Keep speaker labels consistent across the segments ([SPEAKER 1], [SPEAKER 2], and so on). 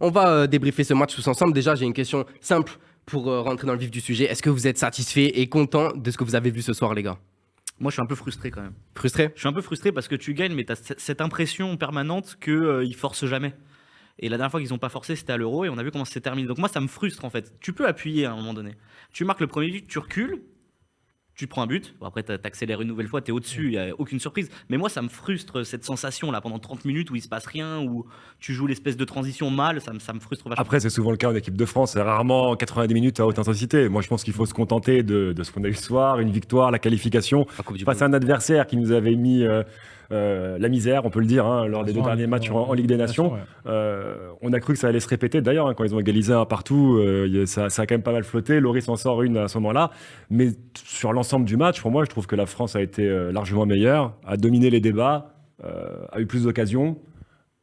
[SPEAKER 1] On va débriefer ce match tous ensemble. Déjà, j'ai une question simple pour rentrer dans le vif du sujet. Est-ce que vous êtes satisfait et content de ce que vous avez vu ce soir, les gars?
[SPEAKER 2] Moi, je suis un peu frustré quand même.
[SPEAKER 1] Frustré?
[SPEAKER 2] Je suis un peu frustré parce que tu gagnes, mais tu as cette impression permanente qu'ils forcent jamais. Et la dernière fois qu'ils n'ont pas forcé, c'était à l'Euro et on a vu comment ça s'est terminé. Donc moi, ça me frustre en fait. Tu peux appuyer à un moment donné. Tu marques le premier but, tu recules, tu te prends un but. Bon, après, tu accélères une nouvelle fois, tu es au-dessus, il n'y a aucune surprise. Mais moi, ça me frustre cette sensation là pendant 30 minutes où il ne se passe rien, où tu joues l'espèce de transition mal. Ça me frustre vachement.
[SPEAKER 3] Après, c'est souvent le cas en équipe de France. C'est rarement 90 minutes à haute intensité. Moi, je pense qu'il faut se contenter de ce qu'on a eu ce soir, une victoire, la qualification face à un adversaire qui nous avait mis la misère, on peut le dire, lors des 2 derniers matchs en Ligue des Nations. On a cru que ça allait se répéter. D'ailleurs, quand ils ont égalisé un partout, ça a quand même pas mal flotté. Loris en sort une à ce moment-là. Mais sur l'ensemble du match, pour moi, je trouve que la France a été largement meilleure, a dominé les débats, a eu plus d'occasions.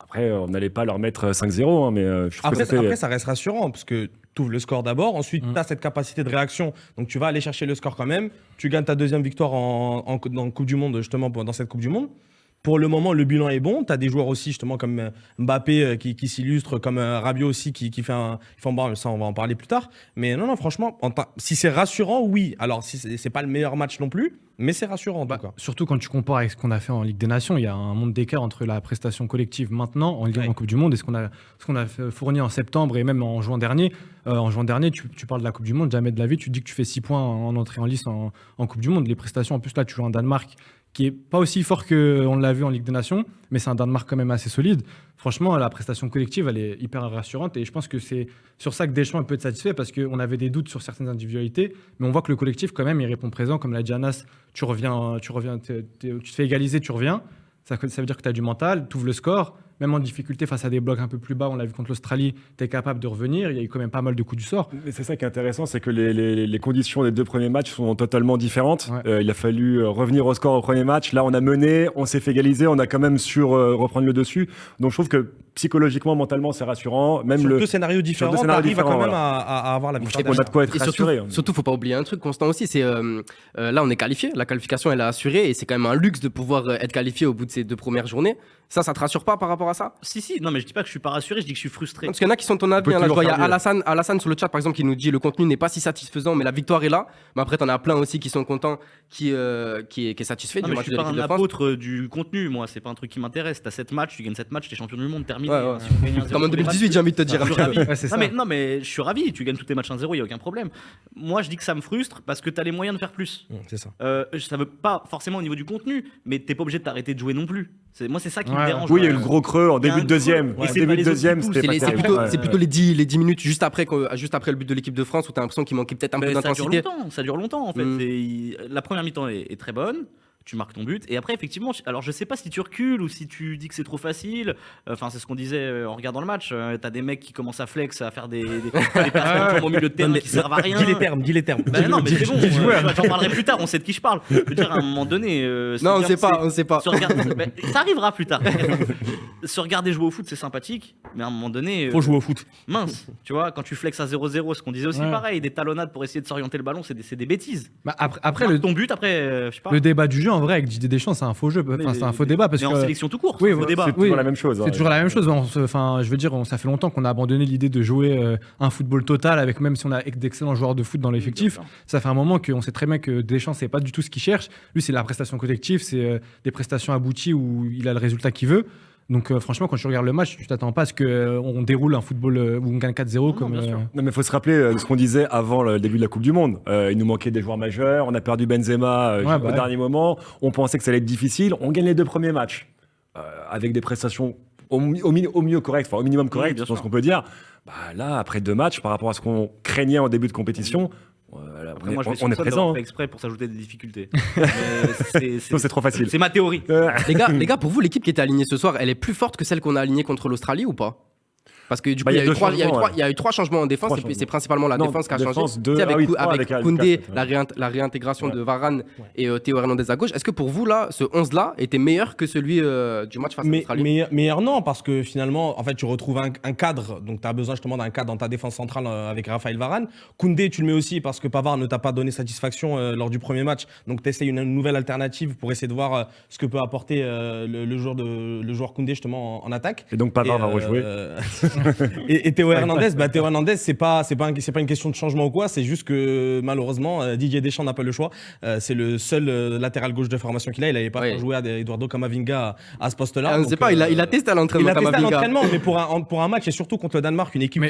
[SPEAKER 3] Après, on n'allait pas leur mettre 5-0, mais je trouve que
[SPEAKER 4] après, ça reste rassurant, parce que tu ouvres le score d'abord, ensuite tu as cette capacité de réaction, donc tu vas aller chercher le score quand même, tu gagnes ta deuxième victoire dans Coupe du Monde, justement, dans cette Coupe du Monde. Pour le moment, le bilan est bon. Tu as des joueurs aussi, justement, comme Mbappé qui s'illustre, comme Rabiot aussi qui fait un... Bon, ça, on va en parler plus tard. Mais non, franchement, si c'est rassurant, oui. Alors, si c'est pas le meilleur match non plus, mais c'est rassurant en tout cas.
[SPEAKER 5] Surtout quand tu compares avec ce qu'on a fait en Ligue des Nations, il y a un monde d'écart entre la prestation collective maintenant en Coupe du Monde et ce qu'on a fourni en septembre et même en juin dernier. Tu parles de la Coupe du Monde, jamais de la vie, tu dis que tu fais 6 points en entrée en lice en Coupe du Monde. Les prestations, en plus là, tu joues en Danemark, qui est pas aussi fort qu'on l'a vu en Ligue des Nations, mais c'est un Danemark quand même assez solide. Franchement, la prestation collective, elle est hyper rassurante et je pense que c'est sur ça que Deschamps peut être satisfait parce qu'on avait des doutes sur certaines individualités, mais on voit que le collectif, quand même, il répond présent. Comme l'a dit Anas, tu te fais égaliser, tu reviens. Ça veut dire que tu as du mental, tu ouvres le score. Même en difficulté face à des blocs un peu plus bas, on l'a vu contre l'Australie, tu es capable de revenir. Il y a eu quand même pas mal de coups du sort.
[SPEAKER 3] Mais c'est ça qui est intéressant, c'est que les conditions des 2 premiers matchs sont totalement différentes. Il a fallu revenir au score au premier match. Là, on a mené, on s'est fait égaliser, on a quand même su reprendre le dessus. Donc je trouve que psychologiquement, mentalement, c'est rassurant. Même
[SPEAKER 4] sur 2 scénarios différents, tu arrives quand même à avoir la victoire.
[SPEAKER 3] On a de quoi être rassuré.
[SPEAKER 1] Surtout, faut pas oublier un truc constant aussi, c'est là, on est qualifié. La qualification, elle est assurée et c'est quand même un luxe de pouvoir être qualifié au bout de ces 2 premières journées. Ça te rassure pas par rapport à ça?
[SPEAKER 2] Si, non, mais je dis pas que je suis pas rassuré, je dis que je suis frustré.
[SPEAKER 1] Parce qu'il y en a qui sont ton avis. Là, je vois, il y a Alassane sur le chat, par exemple, qui nous dit le contenu n'est pas si satisfaisant, mais la victoire est là. Mais après, t'en as plein aussi qui sont contents, qui est satisfait du match de l'équipe de France.
[SPEAKER 2] Je suis pas un apôtre du contenu, moi, c'est pas un truc qui m'intéresse. T'as 7 matchs, tu gagnes 7 matchs, t'es champion du monde, terminé.
[SPEAKER 1] Comme en 2018, j'ai envie de te dire.
[SPEAKER 2] Non, mais je suis ravi, tu gagnes tous tes matchs 1-0, il y a aucun problème. Moi, je dis que ça me frustre parce que t'as les moyens de faire plus.
[SPEAKER 4] C'est ça.
[SPEAKER 2] Ça veut pas forcément au niveau du contenu, mais t'es pas obligé de t'arrêter de jouer non plus. Moi, c'est ça qui me dérange.
[SPEAKER 3] Oui, il y a eu le gros creux en début de deuxième.
[SPEAKER 2] C'est
[SPEAKER 1] plutôt les 10 minutes juste après le but de l'équipe de France où tu as l'impression qu'il manquait peut-être un peu d'intensité.
[SPEAKER 2] Ça dure longtemps en fait. La première mi-temps est très bonne. Tu marques ton but et après effectivement, alors je sais pas si tu recules ou si tu dis que c'est trop facile. Enfin c'est ce qu'on disait en regardant le match. T'as des mecs qui commencent à flex, à faire des personnes au milieu de terrain qui servent à rien.
[SPEAKER 4] Dis les termes.
[SPEAKER 2] Non mais c'est bon. J'en parlerai plus tard. On sait de qui je parle. Je veux dire à un moment donné.
[SPEAKER 1] Non on sait pas.
[SPEAKER 2] Ça arrivera plus tard. Se regarder jouer au foot c'est sympathique, mais à un moment donné.
[SPEAKER 4] Faut jouer au foot.
[SPEAKER 2] Mince. Tu vois quand tu flexes à 0-0, ce qu'on disait aussi pareil, des talonnades pour essayer de s'orienter le ballon, c'est des bêtises.
[SPEAKER 5] Après
[SPEAKER 2] ton but après je sais pas.
[SPEAKER 5] Le débat du jeu en vrai avec Didier Deschamps c'est un faux jeu, c'est un faux débat parce
[SPEAKER 2] mais
[SPEAKER 5] que
[SPEAKER 2] en sélection tout court,
[SPEAKER 5] c'est
[SPEAKER 3] toujours la même chose.
[SPEAKER 5] C'est toujours la même chose. Enfin, je veux dire, ça fait longtemps qu'on a abandonné l'idée de jouer un football total avec même si on a d'excellents joueurs de foot dans l'effectif. Ça fait un moment qu'on sait très bien que Deschamps c'est pas du tout ce qu'il cherche. Lui c'est la prestation collective, c'est des prestations abouties où il a le résultat qu'il veut. Donc franchement, quand tu regardes le match, tu t'attends pas à ce qu'on déroule un football où on gagne 4-0 comme.
[SPEAKER 3] Non, mais il faut se rappeler de ce qu'on disait avant le début de la Coupe du Monde. Il nous manquait des joueurs majeurs, on a perdu Benzema au dernier moment, on pensait que ça allait être difficile, on gagne les 2 premiers matchs avec des prestations au mieux correctes, enfin au minimum correctes, c'est ce qu'on peut dire. Là, après 2 matchs, par rapport à ce qu'on craignait en début de compétition.
[SPEAKER 2] Après, moi,
[SPEAKER 3] on est présent.
[SPEAKER 2] Fait exprès pour s'ajouter des difficultés.
[SPEAKER 3] C'est trop facile.
[SPEAKER 2] C'est ma théorie.
[SPEAKER 1] Les gars, pour vous, l'équipe qui était alignée ce soir, elle est plus forte que celle qu'on a alignée contre l'Australie ou pas? Parce que du coup, il y a eu 3 changements en défense, et puis c'est principalement la défense qui a changé. Avec Koundé, la réintégration de Varane et Théo Hernandez à gauche. Est-ce que pour vous, là, ce 11-là était meilleur que celui du match face à l'Australie?
[SPEAKER 4] Meilleur non, parce que finalement, en fait, tu retrouves un cadre. Donc, tu as besoin justement d'un cadre dans ta défense centrale avec Raphaël Varane. Koundé, tu le mets aussi parce que Pavard ne t'a pas donné satisfaction lors du premier match. Donc, tu essaies une nouvelle alternative pour essayer de voir ce que peut apporter le joueur Koundé justement en attaque.
[SPEAKER 3] Et donc, Pavard va rejouer.
[SPEAKER 4] Et Théo Hernandez, c'est pas une question de changement ou quoi, c'est juste que malheureusement Didier Deschamps n'a pas le choix. C'est le seul latéral gauche de formation qu'il a. Il n'avait pas fait jouer Eduardo Camavinga à ce poste-là.
[SPEAKER 1] On ne sait pas, il a testé à l'entraînement.
[SPEAKER 4] Mais pour un match et surtout contre le Danemark, une équipe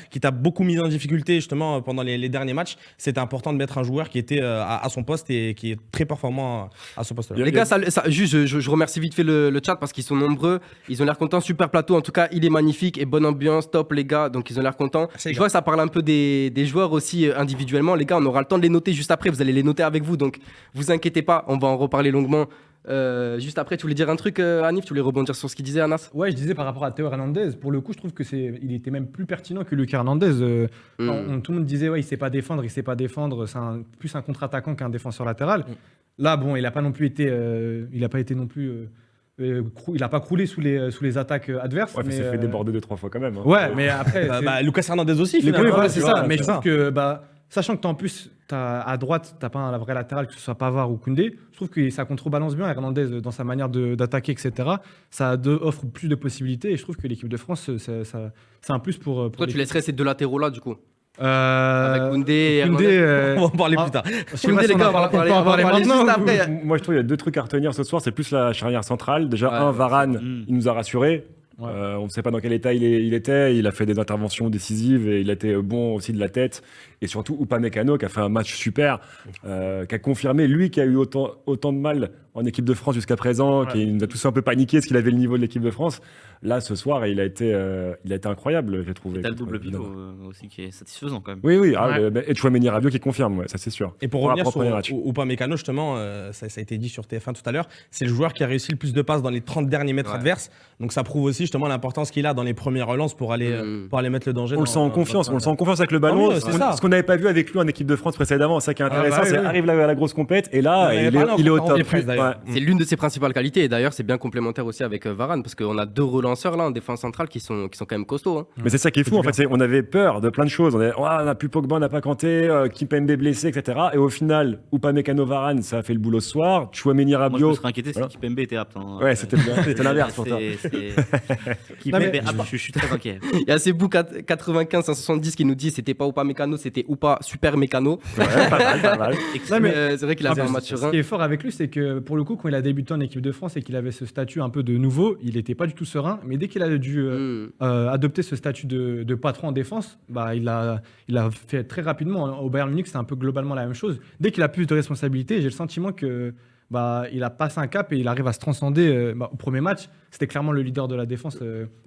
[SPEAKER 4] qui t'a beaucoup mis en difficulté justement pendant les derniers matchs, c'était important de mettre un joueur qui était à son poste et qui est très performant à ce poste-là.
[SPEAKER 1] Les gars, juste, je remercie vite fait le chat parce qu'ils sont nombreux. Ils ont l'air contents. Super plateau. En tout cas, il est magnifique et bonne ambiance. Top, les gars. Donc, ils ont l'air contents. Je vois que ça parle un peu des joueurs aussi individuellement. Les gars, on aura le temps de les noter juste après. Vous allez les noter avec vous. Donc, vous inquiétez pas. On va en reparler longuement. Juste après, tu voulais dire un truc, Hanif? Tu voulais rebondir sur ce qu'il disait, Anas?
[SPEAKER 5] Ouais, je disais par rapport à Théo Hernandez, pour le coup, je trouve que il était même plus pertinent que Lucas Hernandez. Tout le monde disait, il sait pas défendre, c'est plus un contre-attaquant qu'un défenseur latéral. Là, bon, il a pas non plus été, il a pas croulé sous les attaques adverses.
[SPEAKER 3] Ouais, mais il s'est fait déborder 2-3 fois quand même. Hein.
[SPEAKER 5] Ouais, mais après.
[SPEAKER 4] Lucas Hernandez aussi,
[SPEAKER 5] finalement. Ouais, c'est ça. Mais je trouve que, sachant que en plus, à droite, t'as pas un vrai latéral, que ce soit Pavard ou Koundé, je trouve que ça contrebalance bien Hernandez dans sa manière d'attaquer, etc. Ça offre plus de possibilités et je trouve que l'équipe de France, c'est un plus pour
[SPEAKER 1] toi, tu laisserais ces deux latéraux-là, du coup?
[SPEAKER 5] Avec
[SPEAKER 1] Koundé et
[SPEAKER 4] Hernandez. On va en parler plus tard.
[SPEAKER 1] Koundé, les gars, on va en parler maintenant.
[SPEAKER 3] Moi, je trouve qu'il y a 2 trucs à retenir ce soir. C'est plus la charnière centrale. Déjà, Varane, il nous a rassurés. Ouais. On ne sait pas dans quel état il était. Il a fait des interventions décisives et il a été bon aussi de la tête. Et surtout, Upamecano qui a fait un match super, qui a confirmé, lui qui a eu autant de mal en équipe de France jusqu'à présent, qui nous a tous un peu paniqué parce qu'il avait le niveau de l'équipe de France. Là, ce soir, il a été incroyable, j'ai trouvé.
[SPEAKER 2] Il a le double pivot aussi qui est satisfaisant quand même.
[SPEAKER 3] Oui. Et Tchouaméni Rabiot qui confirme, ça c'est sûr.
[SPEAKER 4] Et pour revenir sur Upamecano, justement, ça a été dit sur TF1 tout à l'heure, c'est le joueur qui a réussi le plus de passes dans les 30 derniers mètres adverses. Donc ça prouve aussi justement l'importance qu'il a dans les premières relances pour aller mettre le danger.
[SPEAKER 3] On le sent en confiance, avec le ballon. Ce qu'on n'avait pas vu avec lui en équipe de France précédemment, c'est ça qui est intéressant, c'est arrive à la grosse compète et là il est au top.
[SPEAKER 1] C'est l'une de ses principales qualités et d'ailleurs c'est bien complémentaire aussi avec Varane parce qu'on a 2 relanceurs là en défense centrale qui sont quand même costauds. Hein.
[SPEAKER 3] Mais c'est ça qui est fou en fait, on avait peur de plein de choses. On n'a plus Pogba, on n'a pas Kanté, Kimpembe blessé, etc. Et au final, Upamecano, Varane, ça a fait le boulot ce soir. Tchouaméni Rabiot.
[SPEAKER 2] Moi je me serais inquiété si Kimpembe était apte.
[SPEAKER 3] Ouais, c'était l'inverse pour toi.
[SPEAKER 2] Je suis très inquiet.
[SPEAKER 1] Il y a Sebou 95-170 qui nous dit c'était pas Upamecano, c'était Upa Super Mécano.
[SPEAKER 3] Ouais, pas mal.
[SPEAKER 1] C'est vrai qu'il a fait un match serein.
[SPEAKER 5] Ce qui est fort avec lui, c'est que pour le coup, quand il a débuté en équipe de France et qu'il avait ce statut un peu de nouveau, il n'était pas du tout serein. Mais dès qu'il a dû adopter ce statut de patron en défense, il a fait très rapidement. Au Bayern Munich, c'est un peu globalement la même chose. Dès qu'il a plus de responsabilités, j'ai le sentiment que il a passé un cap et il arrive à se transcender. Au premier match, c'était clairement le leader de la défense,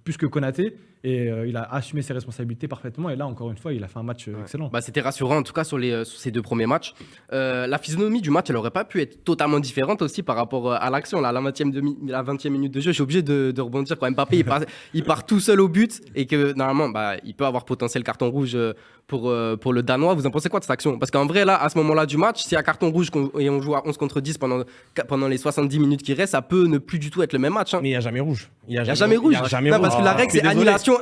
[SPEAKER 5] plus que Konaté, et il a assumé ses responsabilités parfaitement. Et là, encore une fois, il a fait un match excellent.
[SPEAKER 1] C'était rassurant, en tout cas, sur ces 2 premiers matchs. La physionomie du match, elle n'aurait pas pu être totalement différente aussi par rapport à l'action. Là, la 20e minute de jeu, je suis obligé de rebondir quand Mbappé, il part tout seul au but et que normalement, il peut avoir potentiel carton rouge pour le Danois. Vous en pensez quoi de cette action? Parce qu'en vrai, là, à ce moment-là du match, s'il y a carton rouge et on joue à 11 contre 10 pendant les 70 minutes qui restent, ça peut ne plus du tout être le même match. Hein.
[SPEAKER 4] Mais il n'y a jamais rouge.
[SPEAKER 1] Il n'y a jamais rouge. Parce que la règle, c'est annulation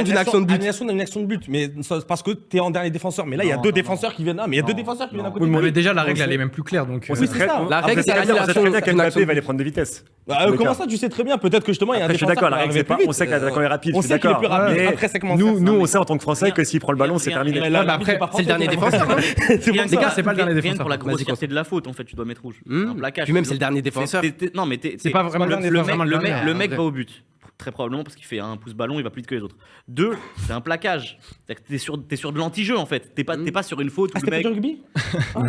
[SPEAKER 1] d'une action de but.
[SPEAKER 4] Annulation d'une action de but. Mais parce que tu es en dernier défenseur. Mais là, il y a 2 défenseurs qui viennent là. Mais il y a 2 défenseurs qui viennent à côté.
[SPEAKER 5] Mais déjà, la règle, elle est même plus claire. Donc,
[SPEAKER 4] oui, c'est ça.
[SPEAKER 1] La règle, c'est annulation d'une action de but.
[SPEAKER 3] Va aller prendre des vitesses.
[SPEAKER 4] Comment ça, tu sais très bien? Peut-être que justement, il y a un défenseur.
[SPEAKER 3] Je suis d'accord, la règle, c'est pas. On sait que l'attaquant est rapide.
[SPEAKER 4] On sait qu'il est plus rapide.
[SPEAKER 3] Nous, on sait en tant que Français que s'il prend le ballon, c'est terminé.
[SPEAKER 1] C'est le dernier défenseur.
[SPEAKER 5] Les gars, c'est pas le dernier défenseur.
[SPEAKER 2] Pour la grossièreté de la faute, en fait, tu dois mettre rouge.
[SPEAKER 1] Un plaquage. Puis même, c'est le dernier défenseur.
[SPEAKER 2] Non, mais
[SPEAKER 5] c'est pas vraiment
[SPEAKER 2] le mec va au but. Très probablement parce qu'il fait un pouce ballon, il va plus vite que les autres. 2, c'est un plaquage. T'es sur de l'anti-jeu en fait. T'es pas sur une faute où le mec.
[SPEAKER 4] C'était du rugby?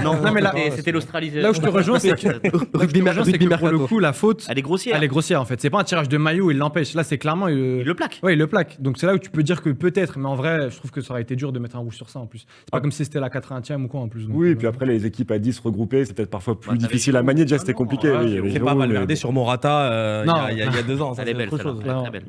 [SPEAKER 2] Non, mais là, c'était l'Australie.
[SPEAKER 5] Là où je te rejoins, c'est que pour le coup, la faute,
[SPEAKER 2] elle est grossière.
[SPEAKER 5] Elle est grossière en fait. C'est pas un tirage de maillot, il l'empêche. Là, c'est clairement.
[SPEAKER 2] Il le plaque.
[SPEAKER 5] Ouais, il le plaque. Donc c'est là où tu peux dire que peut-être, mais en vrai, je trouve que ça aurait été dur de mettre un rouge sur ça en plus. C'est pas comme si c'était la 80e ou quoi en plus.
[SPEAKER 3] Oui, et puis après, les équipes à 10 regroupées, c'est peut-être parfois plus difficile à manier. Déjà, c'était compliqué.
[SPEAKER 4] C'est pas mal regardé sur Morata il y a 2 ans.
[SPEAKER 2] Elle est belle, très belle.